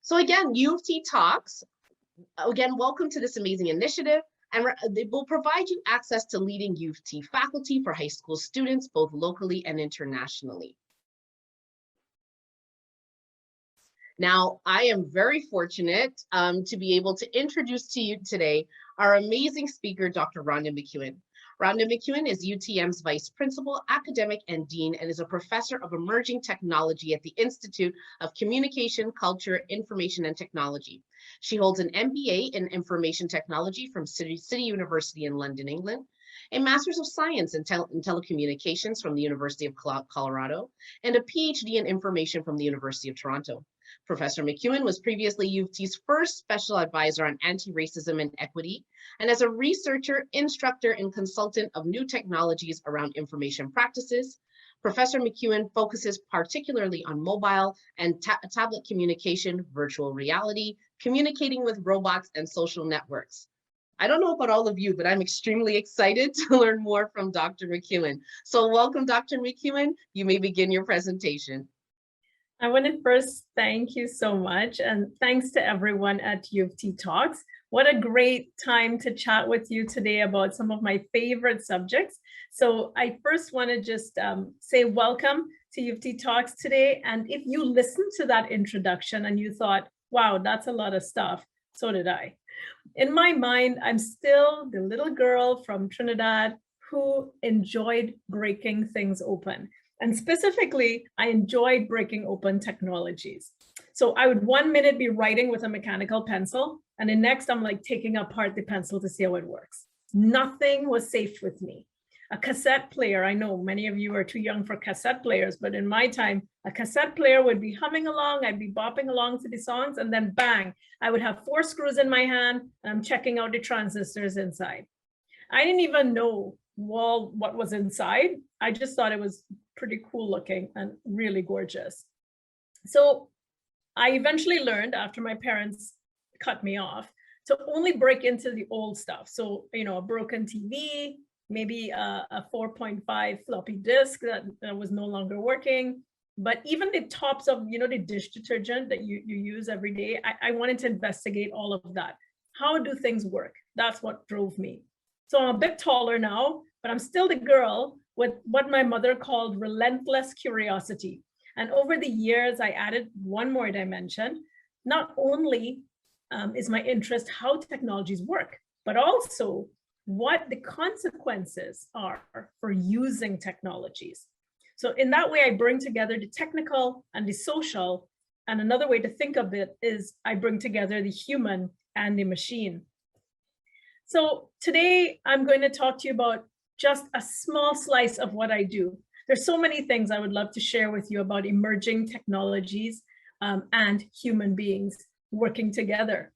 So again, UofT Talks, again, welcome to this amazing initiative, and they will provide you access to leading UofT faculty for high school students, both locally and internationally. Now, I am very fortunate to be able to introduce to you today our amazing speaker, Dr. Rhonda McEwan. Rhonda McEwan is UTM's Vice Principal, Academic, and Dean, and is a Professor of Emerging Technology at the Institute of Communication, Culture, Information, and Technology. She holds an MBA in Information Technology from City University in London, England, a Master's of Science in Telecommunications from the University of Colorado, and a PhD in Information from the University of Toronto. Professor McEwan was previously UofT's first special advisor on anti-racism and equity, and as a researcher, instructor, and consultant of new technologies around information practices, Professor McEwan focuses particularly on mobile and tablet communication, virtual reality, communicating with robots, and social networks. I don't know about all of you, but I'm extremely excited to learn more from Dr. McEwan. So welcome, Dr. McEwan. You may begin your presentation. I want to first thank you so much, and thanks to everyone at UofT Talks. What a great time to chat with you today about some of my favorite subjects. So I first want to just say welcome to UofT Talks today. And if you listened to that introduction and you thought, wow, that's a lot of stuff, so did I. In my mind, I'm still the little girl from Trinidad who enjoyed breaking things open. And specifically, I enjoyed breaking open technologies. So I would 1 minute be writing with a mechanical pencil, and the next I'm like taking apart the pencil to see how it works. Nothing was safe with me. A cassette player, I know many of you are too young for cassette players, but in my time, a cassette player would be humming along, I'd be bopping along to the songs, and then bang, I would have 4 screws in my hand, and I'm checking out the transistors inside. I didn't even know what was inside. I just thought it was pretty cool looking and really gorgeous. So I eventually learned, after my parents cut me off, to only break into the old stuff. So, you know, a broken TV, maybe a 4.5 floppy disk that was no longer working. But even the tops of, you know, the dish detergent that you use every day, I wanted to investigate all of that. How do things work? That's what drove me. So I'm a bit taller now, but I'm still the girl with what my mother called relentless curiosity. And over the years, I added one more dimension. Not only is my interest how technologies work, but also what the consequences are for using technologies. So in that way, I bring together the technical and the social. And another way to think of it is I bring together the human and the machine. So today I'm going to talk to you about just a small slice of what I do. There's so many things I would love to share with you about emerging technologies and human beings working together.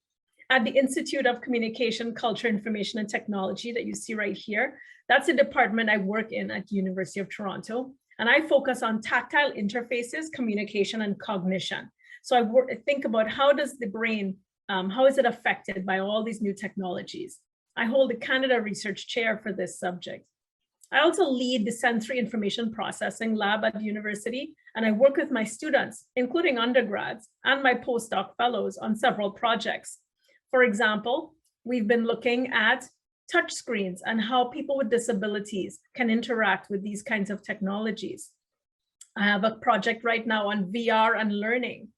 At the Institute of Communication, Culture, Information, and Technology that you see right here, that's a department I work in at the University of Toronto. And I focus on tactile interfaces, communication, and cognition. So I think about how does the brain, how is it affected by all these new technologies? I hold the Canada Research Chair for this subject. I also lead the Sensory Information Processing Lab at the university, and I work with my students, including undergrads and my postdoc fellows on several projects. For example, we've been looking at touchscreens and how people with disabilities can interact with these kinds of technologies. I have a project right now on VR and learning.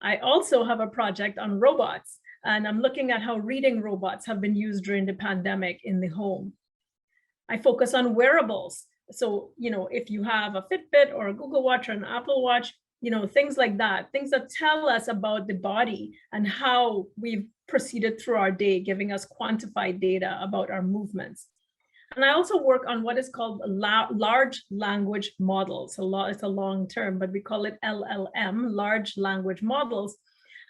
I also have a project on robots, and I'm looking at how reading robots have been used during the pandemic in the home. I focus on wearables. So, you know, if you have a Fitbit or a Google Watch or an Apple Watch, you know, things like that, things that tell us about the body and how we've proceeded through our day, giving us quantified data about our movements. And I also work on what is called large language models. It's a long term, but we call it LLM, large language models.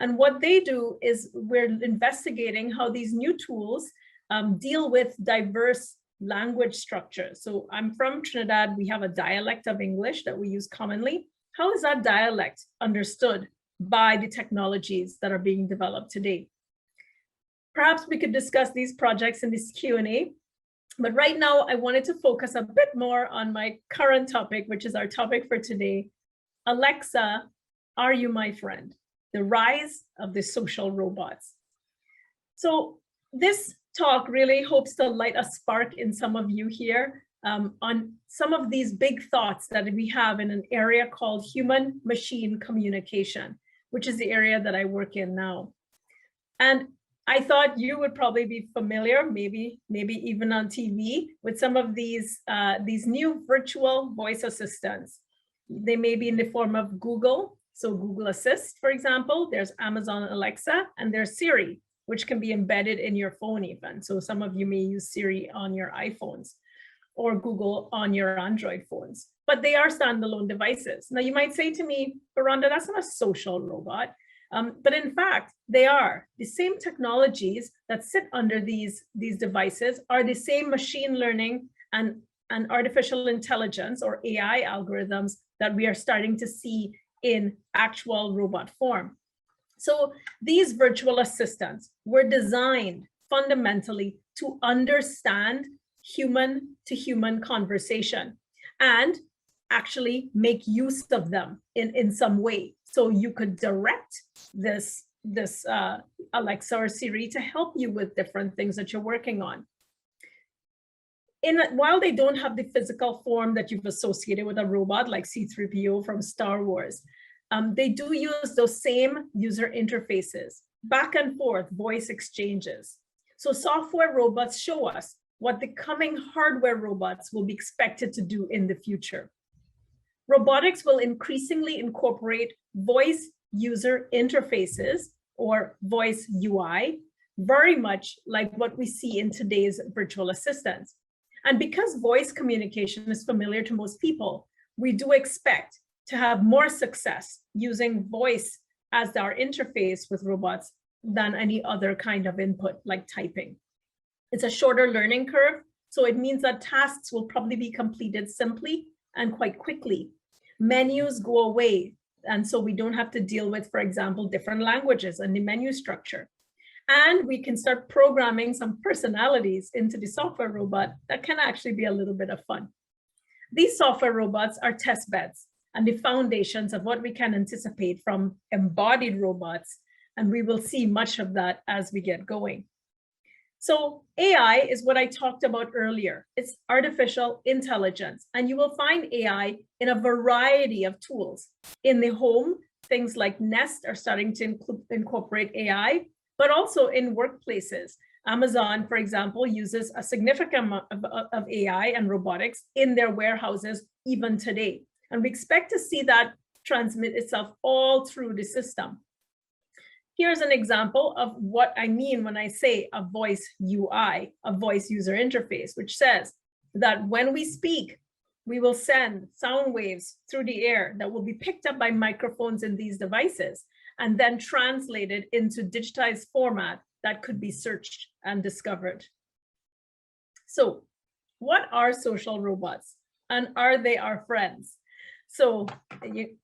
And what they do is we're investigating how these new tools deal with diverse language structures. So I'm from Trinidad. We have a dialect of English that we use commonly. How is that dialect understood by the technologies that are being developed today? Perhaps we could discuss these projects in this Q&A, but right now I wanted to focus a bit more on my current topic, which is our topic for today. Alexa, are you my friend? the rise of the social robots. So this talk really hopes to light a spark in some of you here on some of these big thoughts that we have in an area called human-machine communication, which is the area that I work in now. And I thought you would probably be familiar, maybe even on TV, with some of these new virtual voice assistants. They may be in the form of Google, so Google Assist, for example. There's Amazon Alexa, and there's Siri, which can be embedded in your phone even. So some of you may use Siri on your iPhones or Google on your Android phones, but they are standalone devices. Now you might say to me, Rhonda, that's not a social robot. But in fact, they are. The same technologies that sit under these devices are the same machine learning and artificial intelligence or AI algorithms that we are starting to see in actual robot form. So these virtual assistants were designed fundamentally to understand human-to-human conversation and actually make use of them in some way. So you could direct this Alexa or Siri to help you with different things that you're working on. While they don't have the physical form that you've associated with a robot like C-3PO from Star Wars, they do use those same user interfaces, back and forth voice exchanges. So software robots show us what the coming hardware robots will be expected to do in the future. Robotics will increasingly incorporate voice user interfaces or voice UI, very much like what we see in today's virtual assistants. And because voice communication is familiar to most people, we do expect to have more success using voice as our interface with robots than any other kind of input like typing. It's a shorter learning curve, so it means that tasks will probably be completed simply and quite quickly. Menus go away, and so we don't have to deal with, for example, different languages and the menu structure. And we can start programming some personalities into the software robot that can actually be a little bit of fun. These software robots are test beds and the foundations of what we can anticipate from embodied robots, and we will see much of that as we get going. So AI is what I talked about earlier. It's artificial intelligence, and you will find AI in a variety of tools. In the home, things like Nest are starting to incorporate AI, but also in workplaces. Amazon, for example, uses a significant amount of AI and robotics in their warehouses even today. And we expect to see that transmit itself all through the system. Here's an example of what I mean when I say a voice UI, a voice user interface, which says that when we speak, we will send sound waves through the air that will be picked up by microphones in these devices and then translated into digitized format that could be searched and discovered. So, what are social robots, and are they our friends? So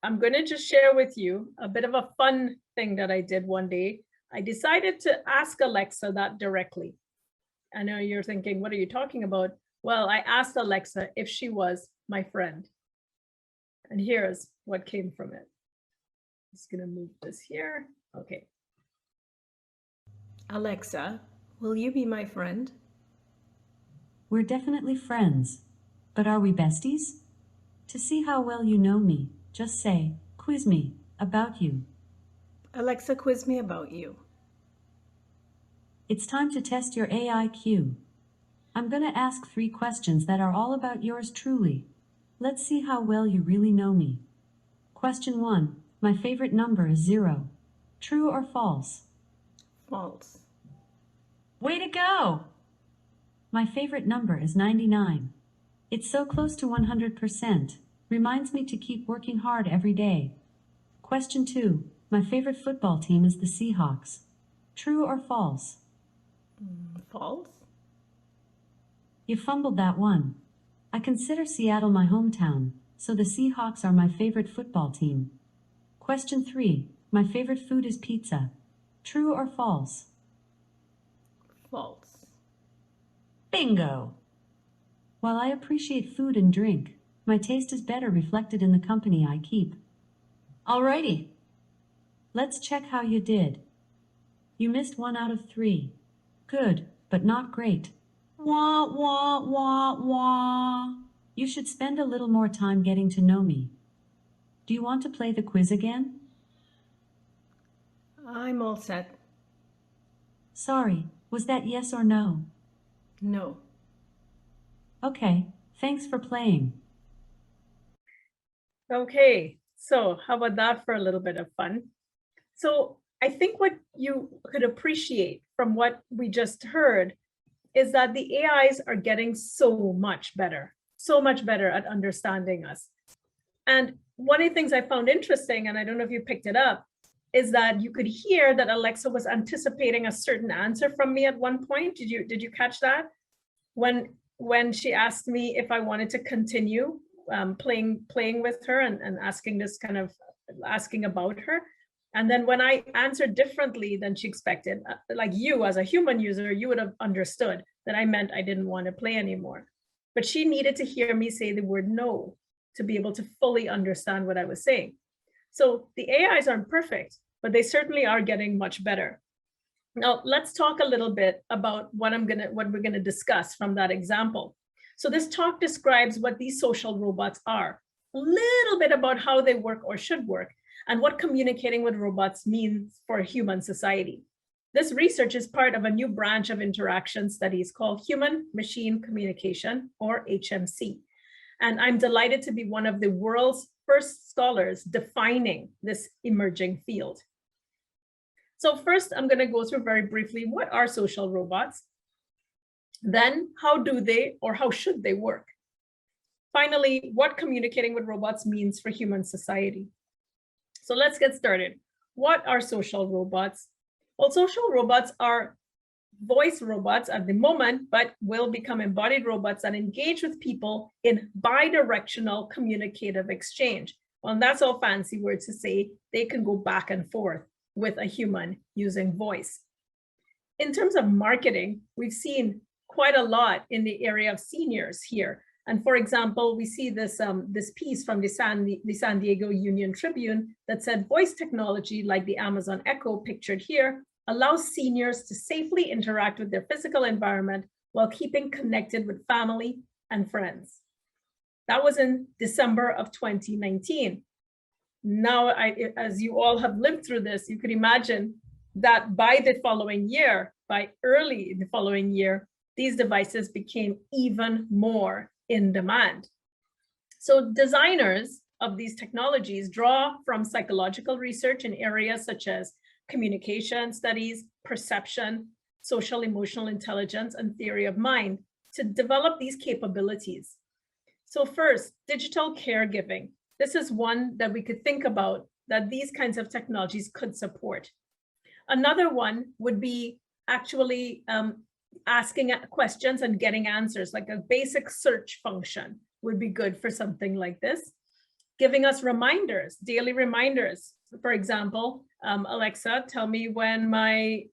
I'm going to just share with you a bit of a fun thing that I did one day. I decided to ask Alexa that directly. I know you're thinking, what are you talking about? Well, I asked Alexa if she was my friend. And here's what came from it. I'm just going to move this here. Okay. Alexa, will you be my friend? We're definitely friends, but are we besties? To see how well you know me, just say, quiz me about you. Alexa, quiz me about you. It's time to test your AIQ. I'm going to ask 3 questions that are all about yours truly. Let's see how well you really know me. Question 1. My favorite number is 0. True or false? False. Way to go! My favorite number is 99. It's so close to 100%. Reminds me to keep working hard every day. Question 2. My favorite football team is the Seahawks. True or false? False. You fumbled that one. I consider Seattle my hometown, so the Seahawks are my favorite football team. Question 3. My favorite food is pizza. True or false? False. Bingo! While I appreciate food and drink, my taste is better reflected in the company I keep. Alrighty. Let's check how you did. You missed 1 out of 3. Good, but not great. Wah, wah, wah, wah. You should spend a little more time getting to know me. Do you want to play the quiz again? I'm all set. Sorry, was that yes or no? No. Okay, thanks for playing. Okay, so how about that for a little bit of fun? So I think what you could appreciate from what we just heard is that the AIs are getting so much better at understanding us. And one of the things I found interesting, and I don't know if you picked it up, is that you could hear that Alexa was anticipating a certain answer from me at one point. Did you catch that? When she asked me if I wanted to continue playing with her and asking about her. And then when I answered differently than she expected, like you as a human user, you would have understood that I meant I didn't want to play anymore. But she needed to hear me say the word no to be able to fully understand what I was saying. So the AIs aren't perfect, but they certainly are getting much better. Now let's talk a little bit about what we're gonna discuss from that example. So this talk describes what these social robots are, a little bit about how they work or should work, and what communicating with robots means for human society. This research is part of a new branch of interaction studies called Human-Machine Communication, or HMC. And I'm delighted to be one of the world's first scholars defining this emerging field. So first, I'm going to go through very briefly, what are social robots? Then, how do they or how should they work? Finally, what communicating with robots means for human society. So let's get started. What are social robots? Well, social robots are voice robots at the moment, but will become embodied robots that engage with people in bidirectional communicative exchange. Well, and that's all fancy words to say they can go back and forth with a human using voice. In terms of marketing, we've seen quite a lot in the area of seniors here. And for example, we see this piece from the San Diego Union Tribune that said voice technology like the Amazon Echo pictured here allows seniors to safely interact with their physical environment while keeping connected with family and friends. That was in December of 2019. Now, as you all have lived through this, you could imagine that by early the following year, these devices became even more in demand. So designers of these technologies draw from psychological research in areas such as communication studies, perception, social emotional intelligence, and theory of mind to develop these capabilities. So first, digital caregiving. This is one that we could think about that these kinds of technologies could support. Another one would be actually asking questions and getting answers, like a basic search function would be good for something like this. Giving us reminders, daily reminders. For example, Alexa, tell me when my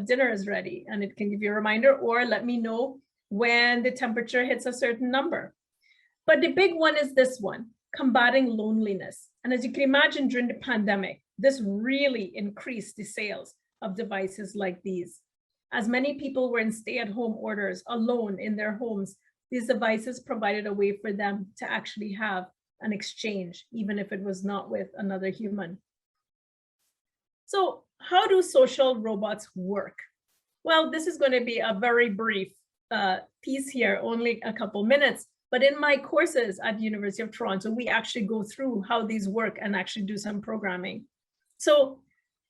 dinner is ready, and it can give you a reminder, or let me know when the temperature hits a certain number. But the big one is this one, combating loneliness. And as you can imagine, during the pandemic, this really increased the sales of devices like these. As many people were in stay-at-home orders alone in their homes, these devices provided a way for them to actually have an exchange, even if it was not with another human. So how do social robots work? Well, this is going to be a very brief piece here, only a couple minutes. But in my courses at the University of Toronto, we actually go through how these work and actually do some programming. So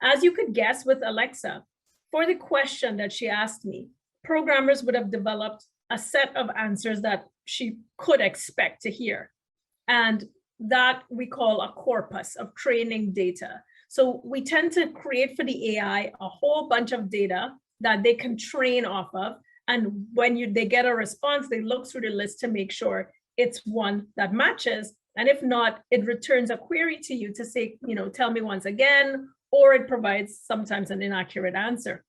as you could guess with Alexa, for the question that she asked me, programmers would have developed a set of answers that she could expect to hear. And that we call a corpus of training data. So we tend to create for the AI a whole bunch of data that they can train off of. And when they get a response, they look through the list to make sure it's one that matches. And if not, it returns a query to you to say, tell me once again, or it provides sometimes an inaccurate answer.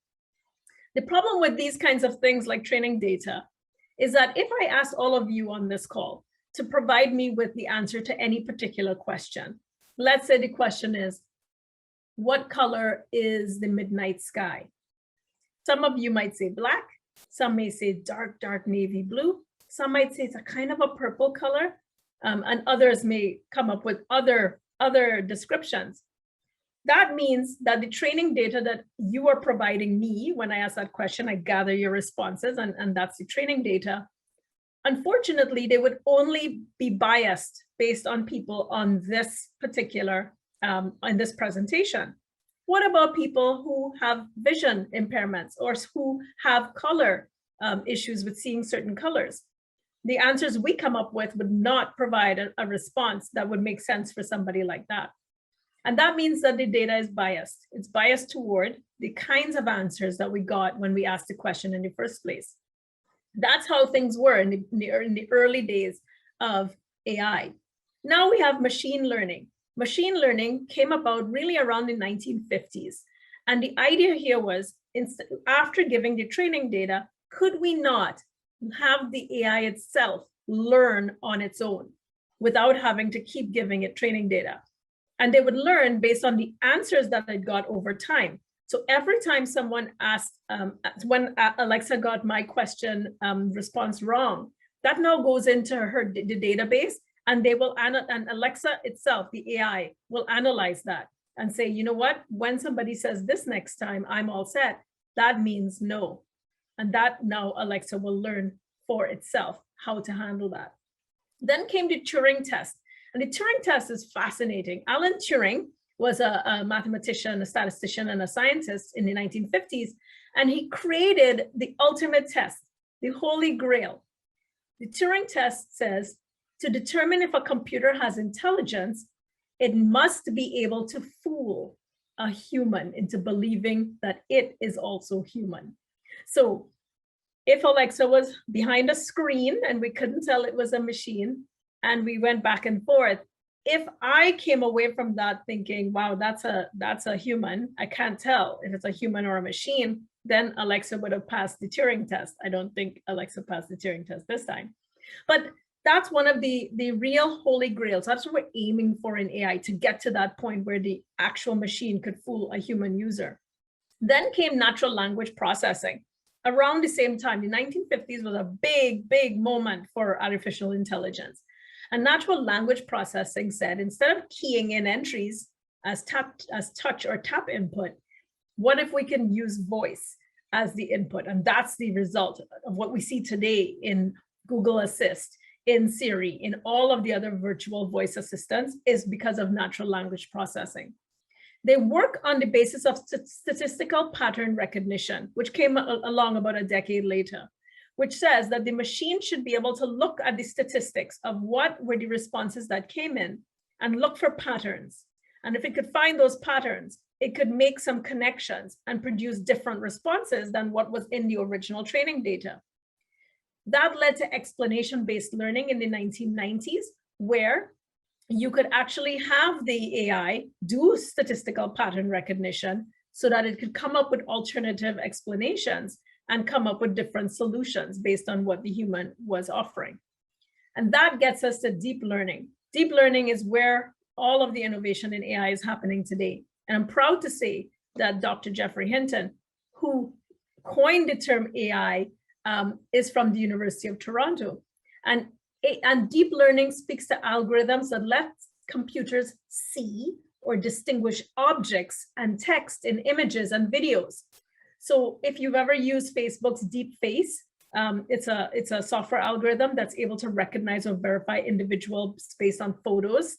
The problem with these kinds of things like training data is that if I ask all of you on this call to provide me with the answer to any particular question, let's say the question is, what color is the midnight sky? Some of you might say black, some may say dark, dark navy blue, some might say it's a kind of a purple color, and others may come up with other descriptions. That means that the training data that you are providing me, when I ask that question, I gather your responses, and that's the training data. Unfortunately, they would only be biased based on people on this particular, on this presentation. What about people who have vision impairments or who have color issues with seeing certain colors? The answers we come up with would not provide a response that would make sense for somebody like that. And that means that the data is biased. It's biased toward the kinds of answers that we got when we asked the question in the first place. That's how things were in the early days of AI. Now we have machine learning. Machine learning came about really around the 1950s. And the idea here was, after giving the training data, could we not have the AI itself learn on its own without having to keep giving it training data? And they would learn based on the answers that it got over time. So every time someone asked, when Alexa got my question response wrong, that now goes into the database, and they will, and Alexa itself, the AI, will analyze that and say, you know what, when somebody says this next time, I'm all set, that means no. And that now Alexa will learn for itself how to handle that. Then came the Turing test. And the Turing test is fascinating. Alan Turing was a mathematician, a statistician, and a scientist in the 1950s. And he created the ultimate test, the Holy Grail. The Turing test says, to determine if a computer has intelligence, it must be able to fool a human into believing that it is also human. So if Alexa was behind a screen and we couldn't tell it was a machine, and we went back and forth, if I came away from that thinking, wow, that's a human, I can't tell if it's a human or a machine, then Alexa would have passed the Turing test. I don't think Alexa passed the Turing test this time. But that's one of the real holy grails. That's what we're aiming for in AI, to get to that point where the actual machine could fool a human user. Then came natural language processing. Around the same time, the 1950s was a big, big moment for artificial intelligence. And natural language processing said, instead of keying in entries as touch or tap input, what if we can use voice as the input? And that's the result of what we see today in Google Assist, in Siri, in all of the other virtual voice assistants, is because of natural language processing. They work on the basis of statistical pattern recognition, which came along about a decade later, which says that the machine should be able to look at the statistics of what were the responses that came in and look for patterns. And if it could find those patterns, it could make some connections and produce different responses than what was in the original training data. That led to explanation-based learning in the 1990s, where you could actually have the AI do statistical pattern recognition so that it could come up with alternative explanations and come up with different solutions based on what the human was offering. And that gets us to deep learning. Deep learning is where all of the innovation in AI is happening today. And I'm proud to say that Dr. Jeffrey Hinton, who coined the term AI, is from the University of Toronto. And deep learning speaks to algorithms that let computers see or distinguish objects and text in images and videos. So if you've ever used Facebook's Deep Face, it's a software algorithm that's able to recognize or verify individuals based on photos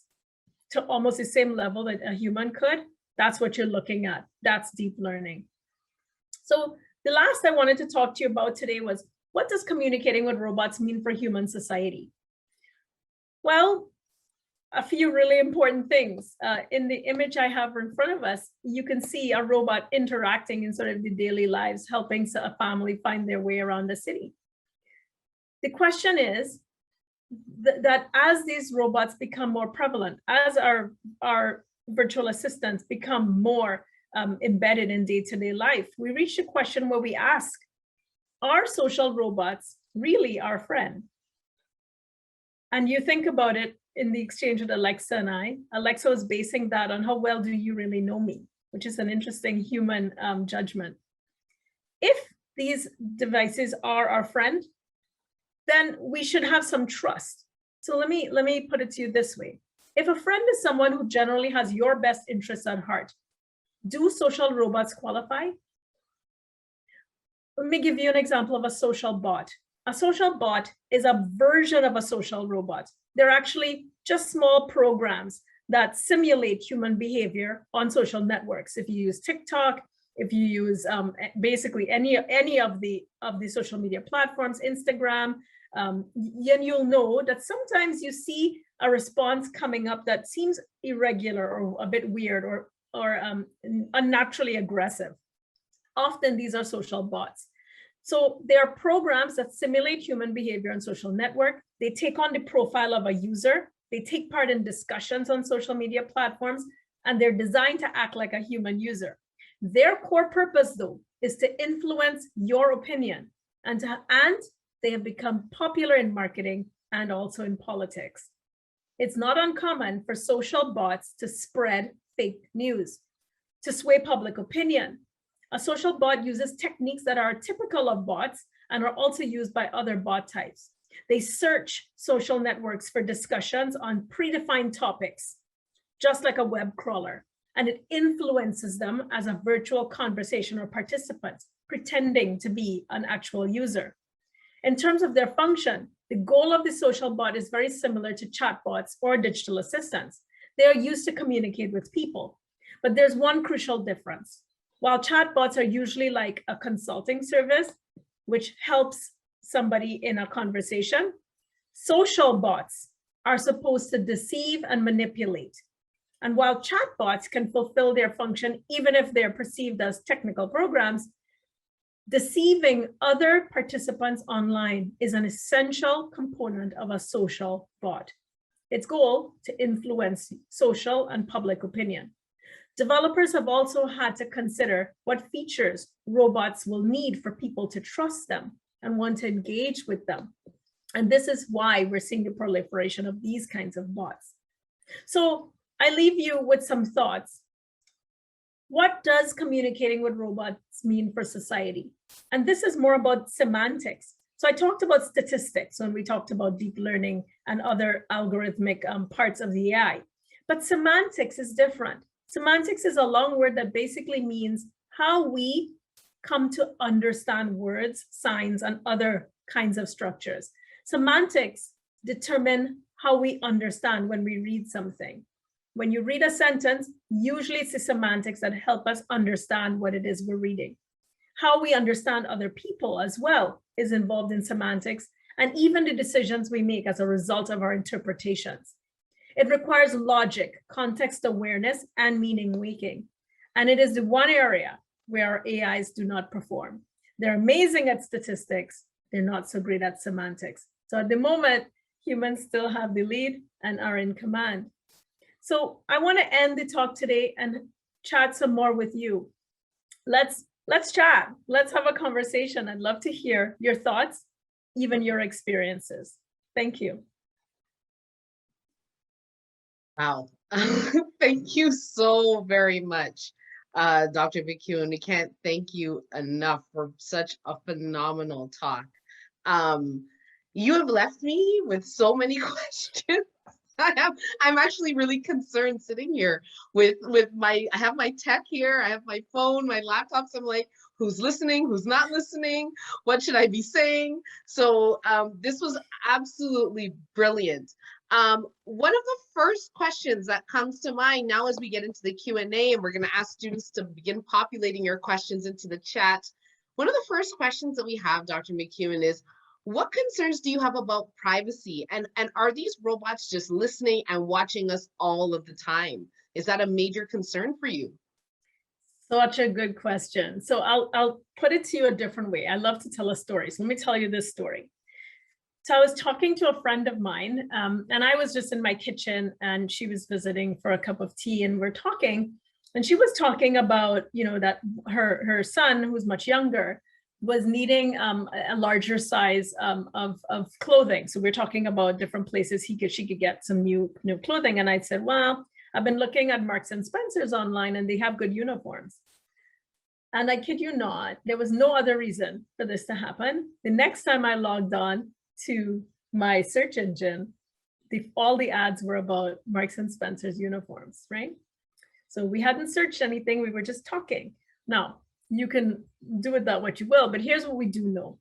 to almost the same level that a human could. That's what you're looking at. That's deep learning. So the last I wanted to talk to you about today was, what does communicating with robots mean for human society? Well, a few really important things. In the image I have in front of us, you can see a robot interacting in sort of the daily lives, helping a family find their way around the city. The question is that as these robots become more prevalent, as our virtual assistants become more embedded in day-to-day life, we reach a question where we ask, are social robots really our friend? And you think about it in the exchange with Alexa and I, Alexa was basing that on how well do you really know me? which is an interesting human judgment. If these devices are our friend, then we should have some trust. So let me put it to you this way. If a friend is someone who generally has your best interests at heart, do social robots qualify? Let me give you an example of a social bot. A social bot is a version of a social robot. They're actually just small programs that simulate human behavior on social networks. If you use TikTok, if you use basically any of the social media platforms, Instagram, then you'll know that sometimes you see a response coming up that seems irregular or a bit weird or unnaturally aggressive. Often these are social bots. So they are programs that simulate human behavior on social network. They take on the profile of a user. They take part in discussions on social media platforms, and they're designed to act like a human user. Their core purpose, though, is to influence your opinion, and they have become popular in marketing and also in politics. It's not uncommon for social bots to spread fake news, to sway public opinion. A social bot uses techniques that are typical of bots and are also used by other bot types. They search social networks for discussions on predefined topics, just like a web crawler, and it influences them as a virtual conversation or participant, pretending to be an actual user. In terms of their function, the goal of the social bot is very similar to chatbots or digital assistants. They are used to communicate with people, but there's one crucial difference. While chatbots are usually like a consulting service, which helps somebody in a conversation, social bots are supposed to deceive and manipulate. And while chatbots can fulfill their function, even if they're perceived as technical programs, deceiving other participants online is an essential component of a social bot. Its goal to influence social and public opinion. Developers have also had to consider what features robots will need for people to trust them and want to engage with them. And this is why we're seeing the proliferation of these kinds of bots. So I leave you with some thoughts. What does communicating with robots mean for society? And this is more about semantics. So I talked about statistics when we talked about deep learning and other algorithmic parts of the AI, but semantics is different. Semantics is a long word that basically means how we come to understand words, signs, and other kinds of structures. Semantics determine how we understand when we read something. When you read a sentence, usually it's the semantics that help us understand what it is we're reading. How we understand other people as well is involved in semantics, and even the decisions we make as a result of our interpretations. It requires logic, context awareness, and meaning making. And it is the one area where our AIs do not perform. They're amazing at statistics. They're not so great at semantics. So at the moment, humans still have the lead and are in command. So I want to end the talk today and chat some more with you. Let's chat. Let's have a conversation. I'd love to hear your thoughts, even your experiences. Thank you. Wow. Thank you so very much, Dr. McEwan. We can't thank you enough for such a phenomenal talk. You have left me with so many questions. I'm actually really concerned sitting here with I have my tech here, I have my phone, my laptops. I'm like, who's listening, who's not listening? What should I be saying? So this was absolutely brilliant. One of the first questions that comes to mind now as we get into the Q&A, and we're going to ask students to begin populating your questions into the chat. One of the first questions that we have, Dr. McEwan, is, what concerns do you have about privacy? And are these robots just listening and watching us all of the time? Is that a major concern for you? Such a good question. So I'll put it to you a different way. I love to tell a story. So let me tell you this story. So I was talking to a friend of mine, and I was just in my kitchen, and she was visiting for a cup of tea, and we're talking, and she was talking about, you know, that her son, who's much younger, was needing a larger size of clothing. So we're talking about different places she could get some new clothing. And I said, well, I've been looking at Marks and Spencer's online and they have good uniforms. And I kid you not, there was no other reason for this to happen. The next time I logged on to my search engine, all the ads were about Marks and Spencer's uniforms, right? So we hadn't searched anything, we were just talking. Now, you can do with that what you will, but here's what we do know.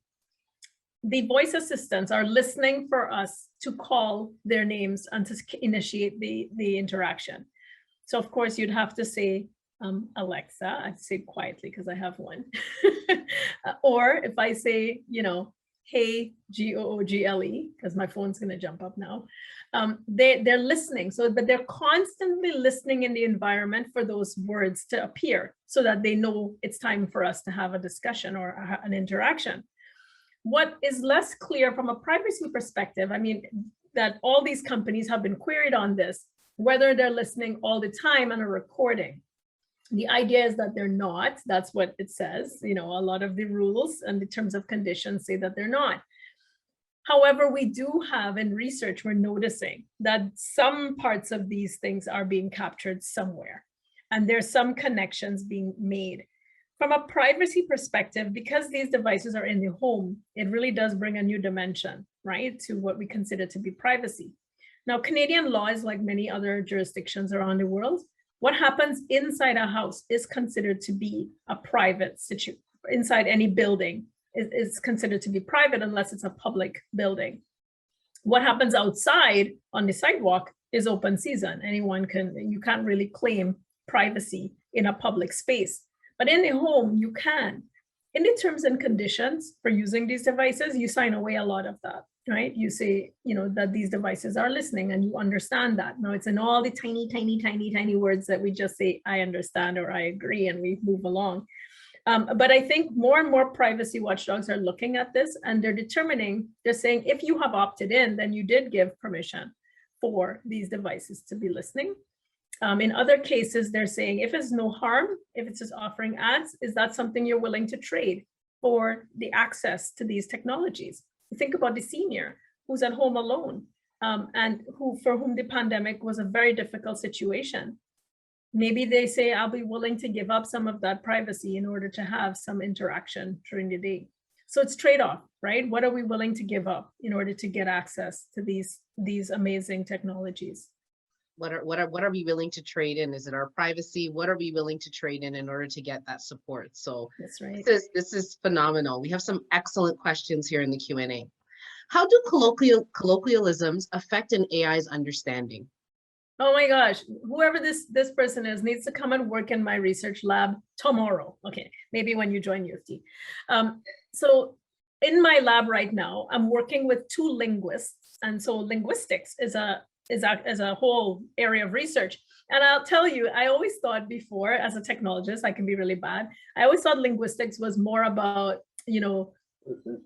The voice assistants are listening for us to call their names and to initiate the interaction. So of course you'd have to say, Alexa, I say it quietly because I have one. Or if I say, you know, hey, Google, because my phone's going to jump up now. They're listening. So, but they're constantly listening in the environment for those words to appear so that they know it's time for us to have a discussion or an interaction. What is less clear from a privacy perspective, I mean, that all these companies have been queried on this, whether they're listening all the time and are recording. The idea is that they're not. That's what it says. You know, a lot of the rules and the terms of conditions say that they're not. However, we do have in research, we're noticing that some parts of these things are being captured somewhere. And there's some connections being made. From a privacy perspective, because these devices are in the home, it really does bring a new dimension, right, to what we consider to be privacy. Now, Canadian law is like many other jurisdictions around the world. What happens inside a house is considered to be a private situation. Inside any building is considered to be private unless it's a public building. What happens outside on the sidewalk is open season. You can't really claim privacy in a public space. But in the home, you can. In the terms and conditions for using these devices, you sign away a lot of that, right? You say, you know, that these devices are listening and you understand that. Now it's in all the tiny words that we just say, I understand or I agree, and we move along. But I think more and more privacy watchdogs are looking at this and they're saying, if you have opted in, then you did give permission for these devices to be listening. In other cases, they're saying if it's no harm, if it's just offering ads, is that something you're willing to trade for the access to these technologies? Think about the senior who's at home alone and for whom the pandemic was a very difficult situation. Maybe they say, I'll be willing to give up some of that privacy in order to have some interaction during the day. So it's trade-off, right? What are we willing to give up in order to get access to these amazing technologies? What are we willing to trade in? Is it our privacy? What are we willing to trade in order to get that support? So that's right. This is phenomenal. We have some excellent questions here in the Q&A. How do colloquialisms affect an AI's understanding? Oh my gosh, whoever this person is needs to come and work in my research lab tomorrow. Okay, maybe when you join UofT. So in my lab right now, I'm working with 2 linguists. And so linguistics is a whole area of research. And I'll tell you, I always thought before, as a technologist, I can be really bad. I always thought linguistics was more about, you know,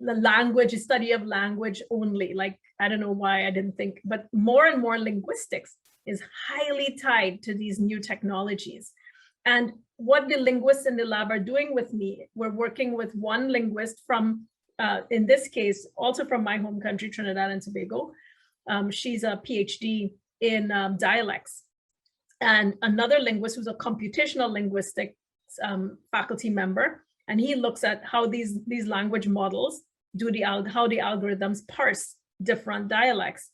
the language, study of language only. Like, I don't know why I didn't think, but more and more linguistics is highly tied to these new technologies. And what the linguists in the lab are doing with me, we're working with one linguist from, in this case, also from my home country, Trinidad and Tobago. She's a PhD in dialects. And another linguist who's a computational linguistics faculty member. And he looks at how these language models how the algorithms parse different dialects.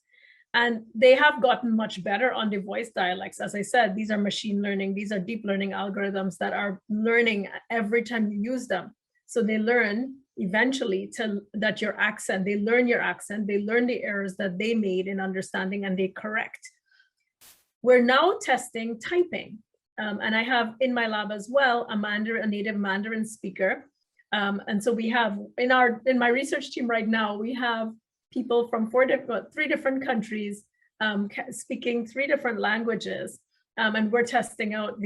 And they have gotten much better on the voice dialects. As I said, these are machine learning, these are deep learning algorithms that are learning every time you use them. So they learn eventually that your accent, they learn your accent, they learn the errors that they made in understanding and they correct. We're now testing typing. And I have in my lab as well, a native Mandarin speaker. And so we have in my research team right now, we have people from 3 different countries speaking 3 different languages. And we're testing out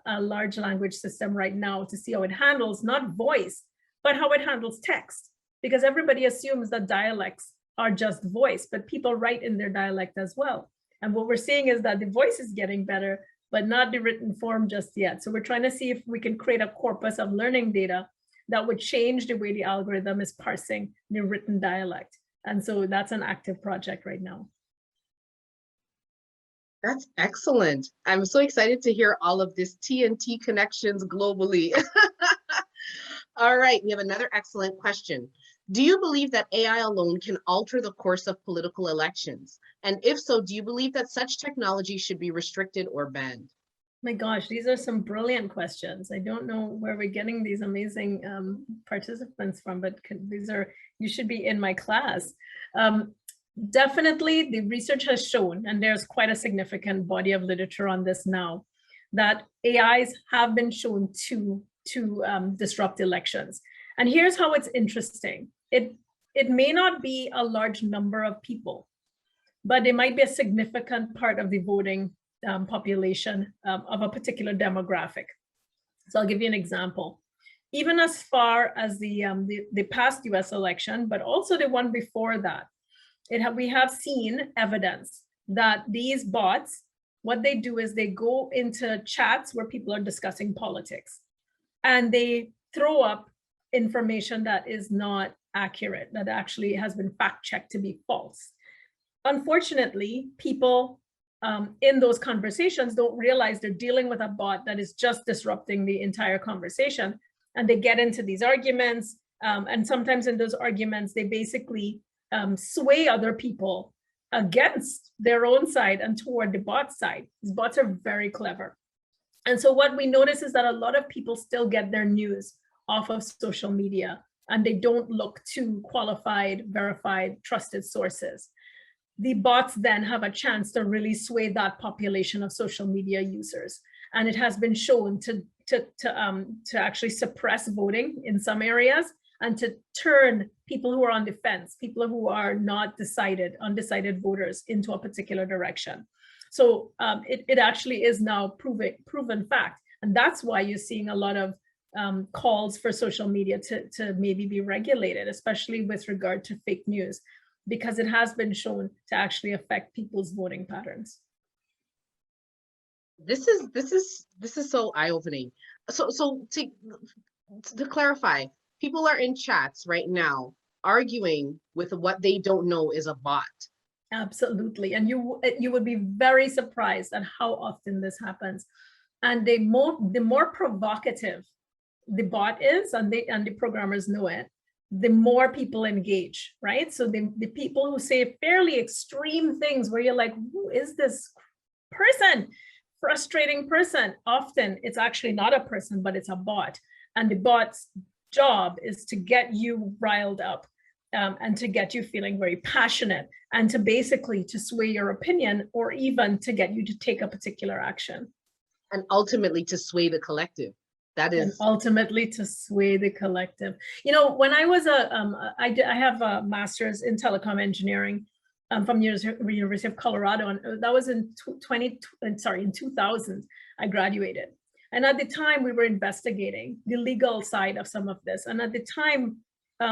a large language system right now to see how it handles not voice, but how it handles text. Because everybody assumes that dialects are just voice, but people write in their dialect as well. And what we're seeing is that the voice is getting better, but not the written form just yet. So we're trying to see if we can create a corpus of learning data that would change the way the algorithm is parsing the written dialect. And so that's an active project right now. That's excellent. I'm so excited to hear all of this TNT connections globally. All right, we have another excellent question. Do you believe that AI alone can alter the course of political elections? And if so, do you believe that such technology should be restricted or banned? My gosh, these are some brilliant questions. I don't know where we're getting these amazing participants from, but these are, you should be in my class. Definitely, the research has shown, and there's quite a significant body of literature on this now, that AIs have been shown to disrupt elections. And here's how it's interesting. It may not be a large number of people, but it might be a significant part of the voting population of a particular demographic. So I'll give you an example. Even as far as the past US election, but also the one before that, we have seen evidence that these bots, what they do is they go into chats where people are discussing politics, and they throw up information that is not accurate, that actually has been fact-checked to be false. Unfortunately, people in those conversations don't realize they're dealing with a bot that is just disrupting the entire conversation. And they get into these arguments. And sometimes in those arguments, they basically sway other people against their own side and toward the bot side. These bots are very clever. And so what we notice is that a lot of people still get their news off of social media, and they don't look to qualified, verified, trusted sources. The bots then have a chance to really sway that population of social media users. And it has been shown to actually suppress voting in some areas, and to turn people who are on the fence, people who are not undecided voters, into a particular direction. So it actually is now proven fact. And that's why you're seeing a lot of calls for social media to maybe be regulated, especially with regard to fake news, because it has been shown to actually affect people's voting patterns. This is so eye-opening. So to clarify, people are in chats right now arguing with what they don't know is a bot. Absolutely. And you would be very surprised at how often this happens. And the more provocative the bot is, and the programmers know it, the more people engage, right? So the people who say fairly extreme things where you're like, who is this person? Frustrating person. Often it's actually not a person, but it's a bot. And the bot's job is to get you riled up and to get you feeling very passionate, and to basically to sway your opinion, or even to get you to take a particular action. And ultimately to sway the collective. That is, and ultimately to sway the collective. You know, when I was I have a master's in telecom engineering from University of Colorado, and that was in 2000 I graduated. And at the time we were investigating the legal side of some of this. And at the time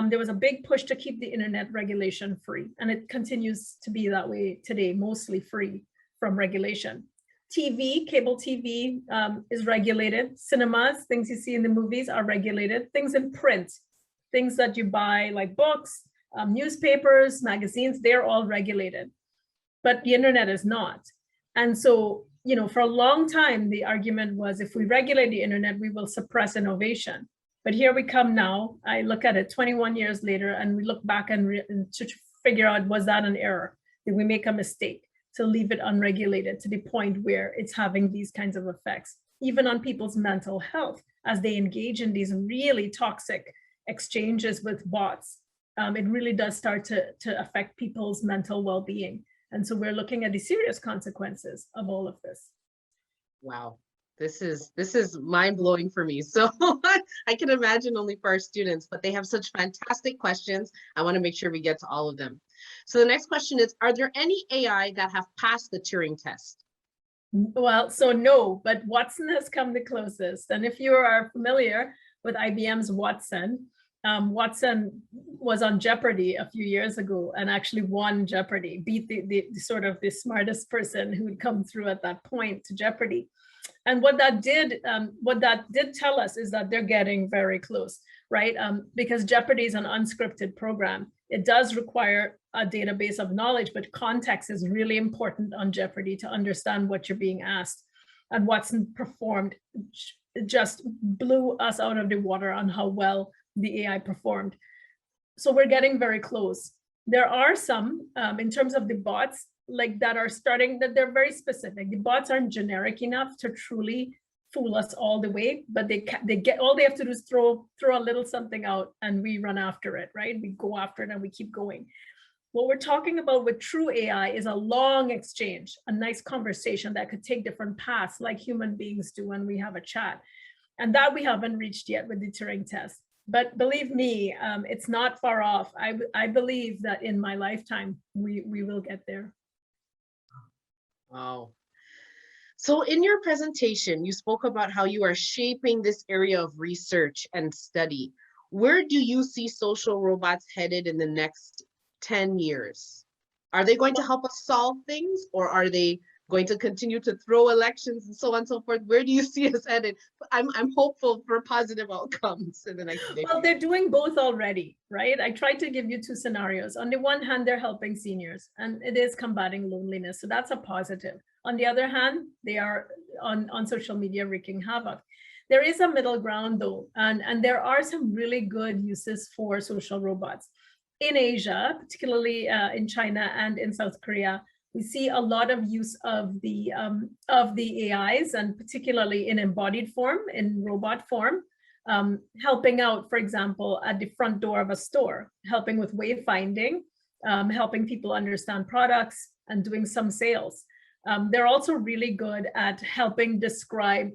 there was a big push to keep the internet regulation free. And it continues to be that way today, mostly free from regulation. TV, cable TV is regulated. Cinemas, things you see in the movies are regulated. Things in print, things that you buy like books, newspapers, magazines, they're all regulated. But the internet is not. And so, you know, for a long time, the argument was if we regulate the internet, we will suppress innovation. But here we come now. I look at it 21 years later, and we look back and to figure out, was that an error? Did we make a mistake to leave it unregulated to the point where it's having these kinds of effects, even on people's mental health, as they engage in these really toxic exchanges with bots? It really does start to affect people's mental well-being. And so we're looking at the serious consequences of all of this. Wow, this is mind-blowing for me. So I can imagine only for our students, but they have such fantastic questions. I want to make sure we get to all of them. So the next question is, are there any AI that have passed the Turing test? Well, so no, but Watson has come the closest. And if you are familiar with IBM's Watson, Watson was on Jeopardy a few years ago and actually won Jeopardy, beat the sort of the smartest person who would come through at that point to Jeopardy. And what that did tell us is that they're getting very close, right? Because Jeopardy is an unscripted program. It does require a database of knowledge, but context is really important on Jeopardy to understand what you're being asked. And what's performed just blew us out of the water on how well the AI performed. So we're getting very close. There are some, in terms of the bots, like that are starting, that they're very specific. The bots aren't generic enough to truly fool us all the way, but they get, all they have to do is throw a little something out and we run after it, right? We go after it and we keep going. What we're talking about with true AI is a long exchange, a nice conversation that could take different paths like human beings do when we have a chat. And that we haven't reached yet with the Turing test. But believe me, it's not far off. I believe that in my lifetime, we will get there. Wow. So in your presentation, you spoke about how you are shaping this area of research and study. Where do you see social robots headed in the next 10 years? Are they going to help us solve things, or are they going to continue to throw elections and so on and so forth? Where do you see us headed? I'm hopeful for positive outcomes in the next decade. Well, they're doing both already, right? I tried to give you two scenarios. On the one hand, they're helping seniors and it is combating loneliness. So that's a positive. On the other hand, they are on social media wreaking havoc. There is a middle ground though, and there are some really good uses for social robots. In Asia, particularly in China and in South Korea, we see a lot of use of the AIs, and particularly in embodied form, in robot form, helping out, for example, at the front door of a store, helping with wayfinding, helping people understand products and doing some sales. They're also really good at helping describe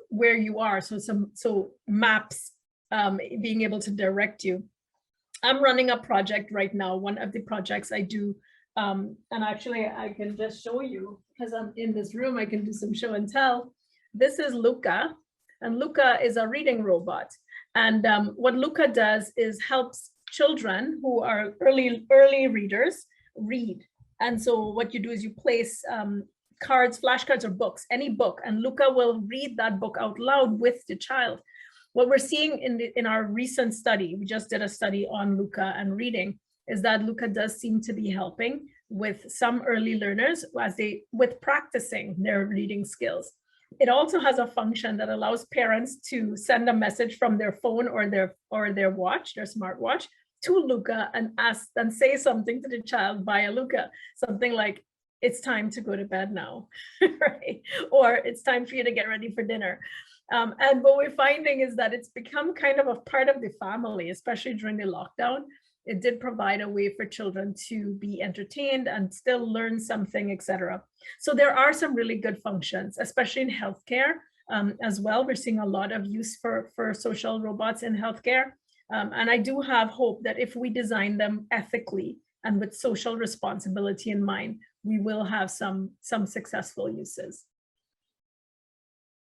where you are. So maps, being able to direct you. I'm running a project right now. One of the projects I do, and actually I can just show you, because I'm in this room, I can do some show and tell. This is Luca, and Luca is a reading robot. And what Luca does is helps children who are early readers read. And so what you do is you place cards, flashcards or books, any book, and Luca will read that book out loud with the child. What we're seeing in our recent study, we just did a study on Luca and reading, is that Luca does seem to be helping with some early learners with practicing their reading skills. It also has a function that allows parents to send a message from their phone or their watch, their smartwatch, to Luca and ask and say something to the child via Luca, something like, "It's time to go to bed now," right? Or "It's time for you to get ready for dinner." And what we're finding is that it's become kind of a part of the family, especially during the lockdown. It did provide a way for children to be entertained and still learn something, etc. So there are some really good functions, especially in healthcare as well. We're seeing a lot of use for social robots in healthcare. And I do have hope that if we design them ethically and with social responsibility in mind, we will have some successful uses.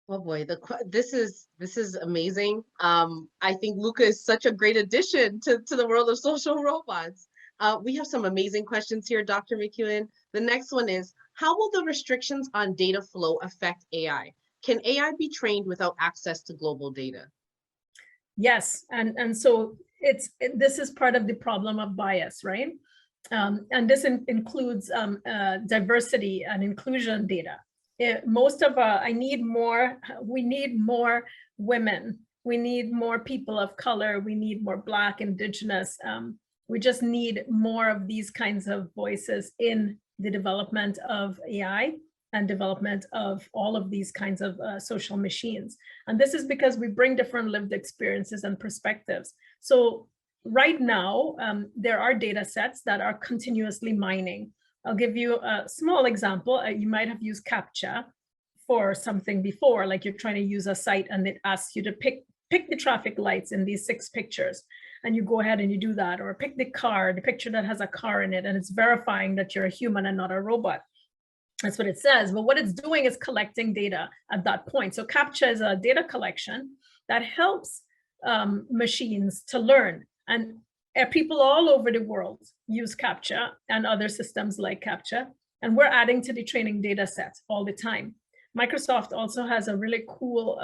Oh boy, this is amazing. I think Luca is such a great addition to the world of social robots. We have some amazing questions here, Dr. McEwan. The next one is, how will the restrictions on data flow affect AI? Can AI be trained without access to global data? Yes, and so this is part of the problem of bias, right? And this includes diversity and inclusion data. We need more women, we need more people of color, we need more Black, Indigenous, we just need more of these kinds of voices in the development of AI and development of all of these kinds of social machines. And this is because we bring different lived experiences and perspectives. So right now, there are data sets that are continuously mining. I'll give you a small example. You might have used CAPTCHA for something before, like you're trying to use a site and it asks you to pick the traffic lights in these 6 pictures. And you go ahead and you do that, or pick the picture that has a car in it, and it's verifying that you're a human and not a robot. That's what it says. But what it's doing is collecting data at that point. So CAPTCHA is a data collection that helps machines to learn. And people all over the world use CAPTCHA and other systems like CAPTCHA, and we're adding to the training data set all the time. Microsoft also has a really cool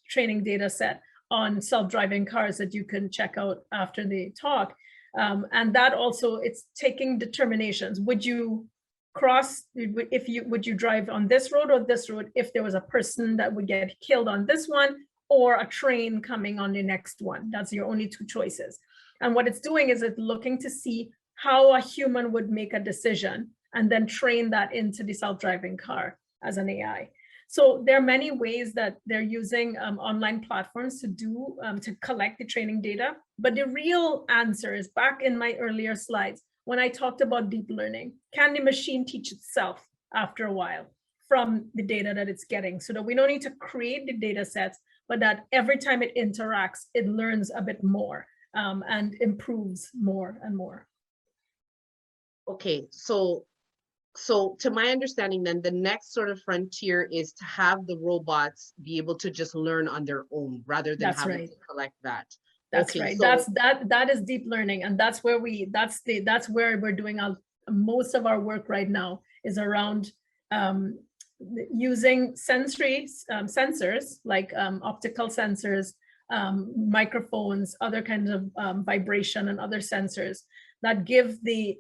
training data set on self-driving cars that you can check out after the talk. And that also, it's taking determinations. Would you cross, would you drive on this road or this road if there was a person that would get killed on this one or a train coming on the next one? That's your only two choices. And what it's doing is it's looking to see how a human would make a decision and then train that into the self-driving car as an AI. So there are many ways that they're using online platforms to do, to collect the training data. But the real answer is back in my earlier slides, when I talked about deep learning. Can the machine teach itself after a while from the data that it's getting? So that we don't need to create the data sets, but that every time it interacts, it learns a bit more and improves more and more. Okay, so to my understanding, then the next sort of frontier is to have the robots be able to just learn on their own rather than having to collect that. That's okay, right. So that is deep learning, and that's where we're doing most of our work right now is around using sensors like optical sensors, microphones, other kinds of vibration and other sensors that give the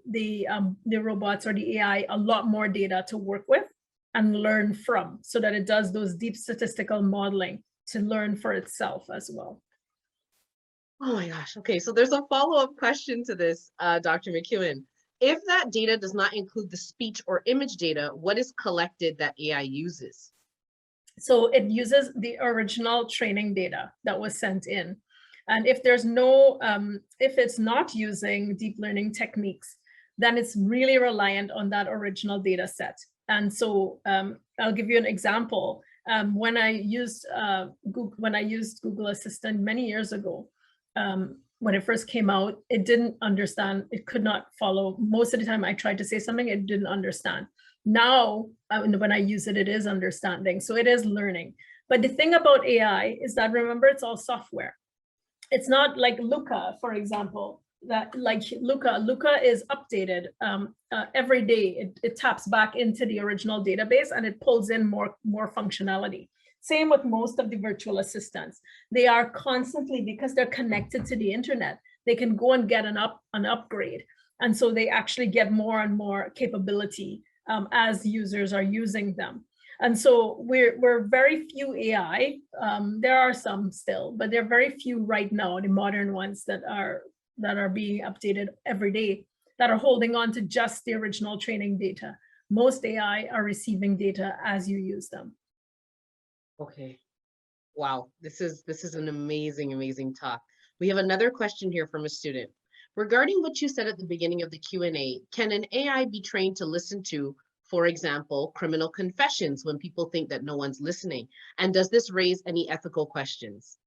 robots or the AI a lot more data to work with and learn from, so that it does those deep statistical modeling to learn for itself as well. Oh my gosh. Okay, so there's a follow-up question to this, Dr. McEwan. If that data does not include the speech or image data, what is collected that AI uses? So it uses the original training data that was sent in. And if there's no, if it's not using deep learning techniques, then it's really reliant on that original data set. And so I'll give you an example. When I used Google Assistant many years ago, when it first came out, it didn't understand, it could not follow. Most of the time I tried to say something, it didn't understand. Now, when I use it, it is understanding. So it is learning. But the thing about AI is that, remember, it's all software. It's not like Luca, for example, that like Luca is updated every day. It taps back into the original database and it pulls in more functionality. Same with most of the virtual assistants. They are constantly, because they're connected to the internet, they can go and get an upgrade. And so they actually get more and more capability as users are using them. And so we're very few AI. There are some still, but there are very few right now, the modern ones that are being updated every day, that are holding on to just the original training data. Most AI are receiving data as you use them. Okay. Wow, this is an amazing talk. We have another question here from a student. Regarding what you said at the beginning of the Q&A, can an AI be trained to listen to, for example, criminal confessions when people think that no one's listening? And does this raise any ethical questions?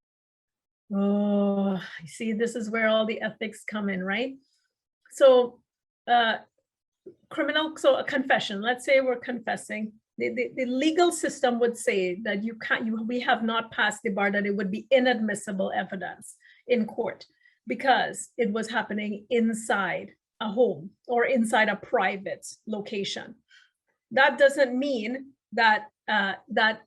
Oh, I see, this is where all the ethics come in, right? So a confession, let's say we're confessing. The legal system would say that we have not passed the bar, that it would be inadmissible evidence in court because it was happening inside a home or inside a private location. That doesn't mean that that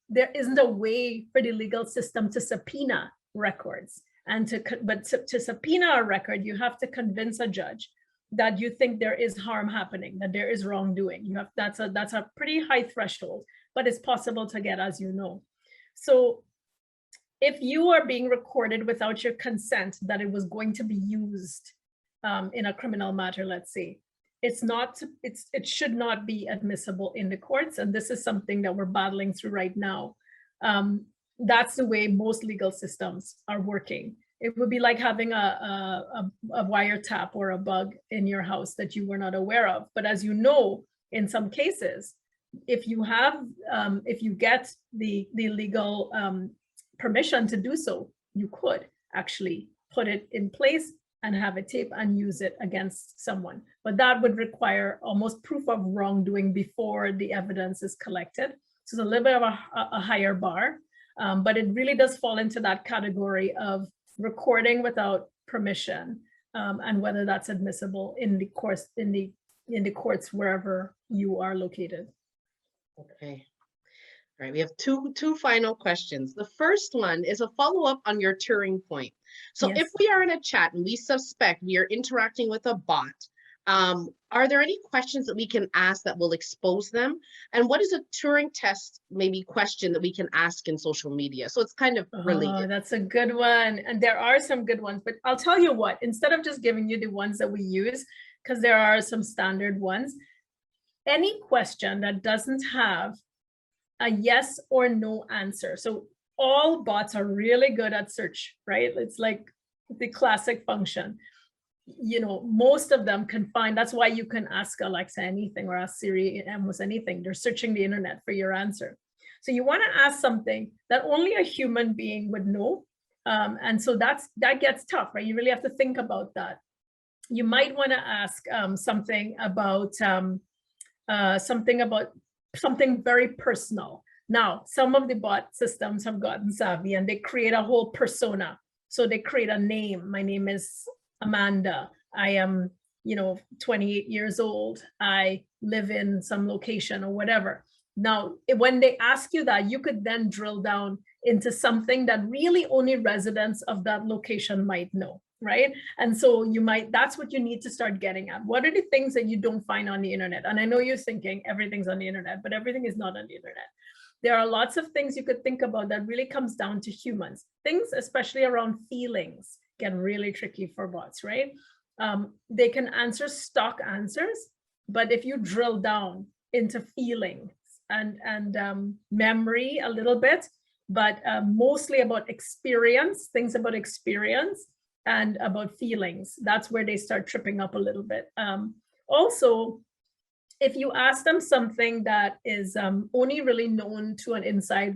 there isn't a way for the legal system to subpoena records, and to subpoena a record, you have to convince a judge that you think there is harm happening, that there is wrongdoing. That's a pretty high threshold, but it's possible to get, as you know. So if you are being recorded without your consent that it was going to be used in a criminal matter, let's say, it should not be admissible in the courts. And this is something that we're battling through right now. That's the way most legal systems are working. It would be like having a wiretap or a bug in your house that you were not aware of. But as you know, in some cases, if you get the legal permission to do so, you could actually put it in place and have it taped and use it against someone. But that would require almost proof of wrongdoing before the evidence is collected. So it's a little bit of a higher bar, but it really does fall into that category of recording without permission, and whether that's admissible in the courts wherever you are located. Okay, All right, we have two final questions. The first one is a follow-up on your Turing point. So if Yes. we are in a chat and we suspect we are interacting with a bot, are there any questions that we can ask that will expose them? And what is a Turing test, maybe question that we can ask in social media? So it's kind of Oh, related. that's a good one. And there are some good ones, but I'll tell you what, instead of just giving you the ones that we use, because there are some standard ones, any question that doesn't have a yes or no answer. So all bots are really good at search, right? It's like the classic function. You know, most of them can find, that's why you can ask Alexa anything or ask Siri almost anything. They're searching the internet for your answer. So you want to ask something that only a human being would know. And so that gets tough, right? You really have to think about that. You might want to ask something about something very personal. Now, some of the bot systems have gotten savvy and they create a whole persona. So they create a name. My name is Amanda. I am, 28 years old. I live in some location or whatever. Now, when they ask you that, you could then drill down into something that really only residents of that location might know, right? And so that's what you need to start getting at. What are the things that you don't find on the internet? And I know you're thinking everything's on the internet, but everything is not on the internet. There are lots of things you could think about that really comes down to humans. Things, especially around feelings, get really tricky for bots, right? They can answer stock answers, but if you drill down into feelings and memory a little bit, but mostly about experience, things about experience and about feelings, that's where they start tripping up a little bit. Also, if you ask them something that is only really known to an inside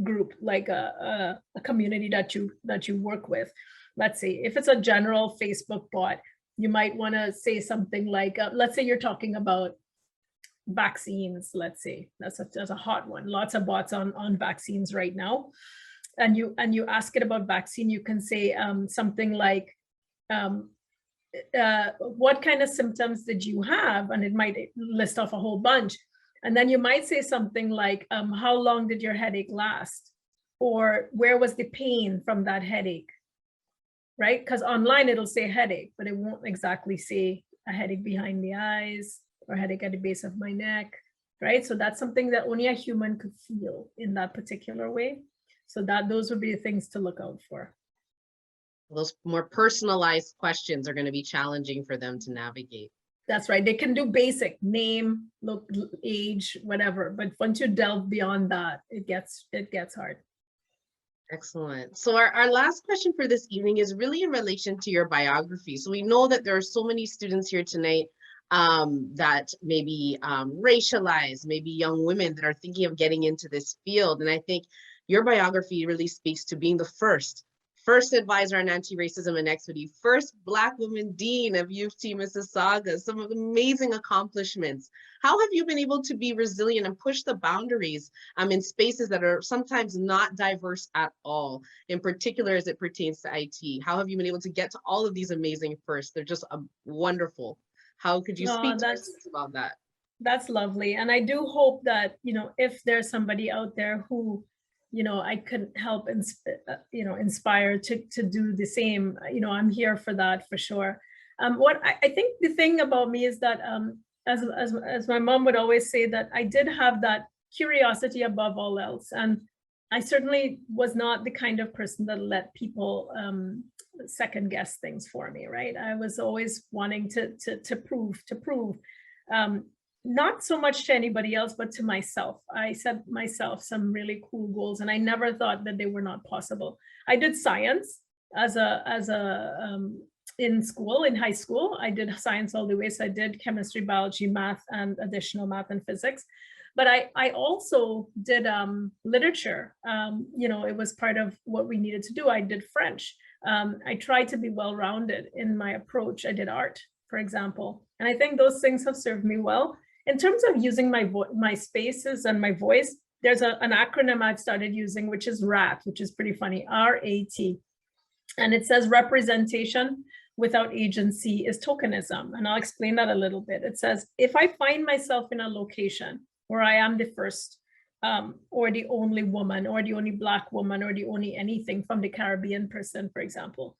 group, like a community that you work with, let's say if it's a general Facebook bot, you might want to say something like, let's say you're talking about vaccines, let's say that's a hot one. Lots of bots on vaccines right now. And you ask it about vaccine, you can say something like, what kind of symptoms did you have? And it might list off a whole bunch. And then you might say something like, how long did your headache last? Or where was the pain from that headache? Right? Because online it'll say headache, but it won't exactly say a headache behind the eyes or headache at the base of my neck, right? So that's something that only a human could feel in that particular way. So those would be the things to look out for. Those more personalized questions are going to be challenging for them to navigate. That's right. They can do basic name, look, age, whatever. But once you delve beyond that, it gets hard. Excellent. So our last question for this evening is really in relation to your biography. So we know that there are so many students here tonight that may be racialized, maybe young women that are thinking of getting into this field. And I think your biography really speaks to being the first advisor on anti-racism and equity, first Black woman dean of UofT Mississauga, some of the amazing accomplishments. How have you been able to be resilient and push the boundaries in spaces that are sometimes not diverse at all, in particular as it pertains to IT? How have you been able to get to all of these amazing firsts? They're just wonderful. How could you speak to us about that? That's lovely. And I do hope that, if there's somebody out there who I could help inspire to do the same. I'm here for that for sure. What I think the thing about me is that as my mom would always say, that I did have that curiosity above all else, and I certainly was not the kind of person that let people second guess things for me. Right? I was always wanting to prove. Not so much to anybody else, but to myself. I set myself some really cool goals, and I never thought that they were not possible. I did science in school, in high school. I did science all the way. So I did chemistry, biology, math, and additional math and physics. But I also did literature. It was part of what we needed to do. I did French. I tried to be well-rounded in my approach. I did art, for example. And I think those things have served me well. In terms of using my spaces and my voice, there's an acronym I've started using, which is RAT, which is pretty funny, R-A-T. And it says representation without agency is tokenism. And I'll explain that a little bit. It says, if I find myself in a location where I am the first, or the only woman, or the only Black woman, or the only anything from the Caribbean person, for example.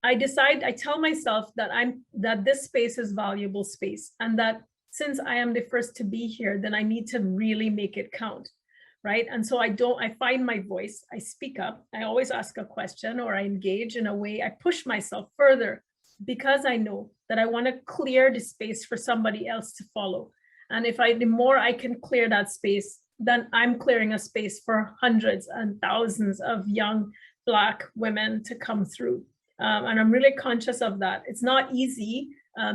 I tell myself that this space is valuable space, and that since I am the first to be here, then I need to really make it count, right? And so I find my voice, I speak up, I always ask a question, or I engage in a way, I push myself further, because I know that I want to clear the space for somebody else to follow. And the more I can clear that space, then I'm clearing a space for hundreds and thousands of young Black women to come through. And I'm really conscious of that. It's not easy. I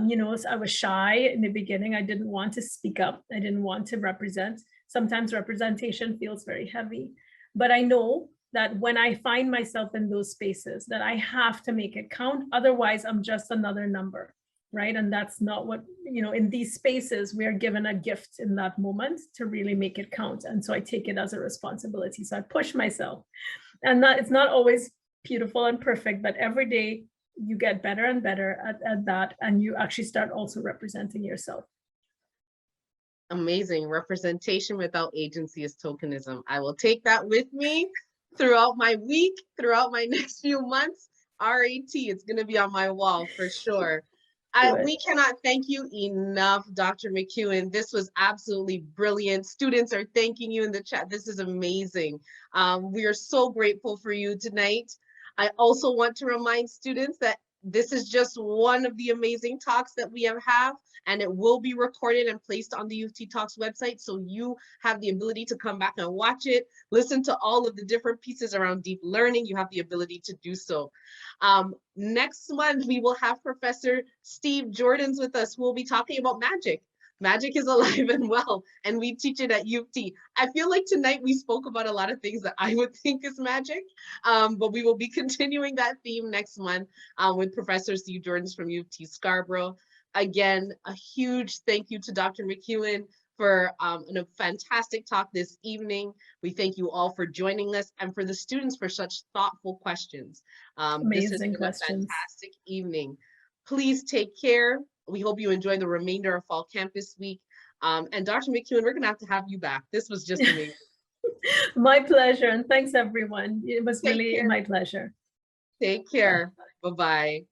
was shy in the beginning. I didn't want to speak up. I didn't want to represent. Sometimes representation feels very heavy. But I know that when I find myself in those spaces, that I have to make it count. Otherwise, I'm just another number, right? And that's not what, in these spaces, we are given a gift in that moment to really make it count. And so I take it as a responsibility. So I push myself. And it's not always beautiful and perfect, but every day you get better and better at that, and you actually start also representing yourself. Amazing. Representation without agency is tokenism. I will take that with me throughout my week, throughout my next few months. RAT, it's going to be on my wall for sure. We cannot thank you enough, Dr. McEwan. This was absolutely brilliant. Students are thanking you in the chat. This is amazing. We are so grateful for you tonight. I also want to remind students that this is just one of the amazing talks that we have, and it will be recorded and placed on the UofT Talks website, so you have the ability to come back and watch it, listen to all of the different pieces around deep learning. You have the ability to do so. Next month, we will have Professor Steve Jordans with us, who will be talking about magic. Magic is alive and well, and we teach it at UofT. I feel like tonight we spoke about a lot of things that I would think is magic, but we will be continuing that theme next month with Professor Steve Jordans from UofT Scarborough. Again, a huge thank you to Dr. McEwan for a fantastic talk this evening. We thank you all for joining us, and for the students for such thoughtful questions. This has been questions. a fantastic evening. Please take care. We hope you enjoy the remainder of Fall Campus Week. And Dr. McEwan, we're gonna have to have you back. This was just amazing. My pleasure, and thanks everyone. It was really my pleasure. Take care. Bye-bye.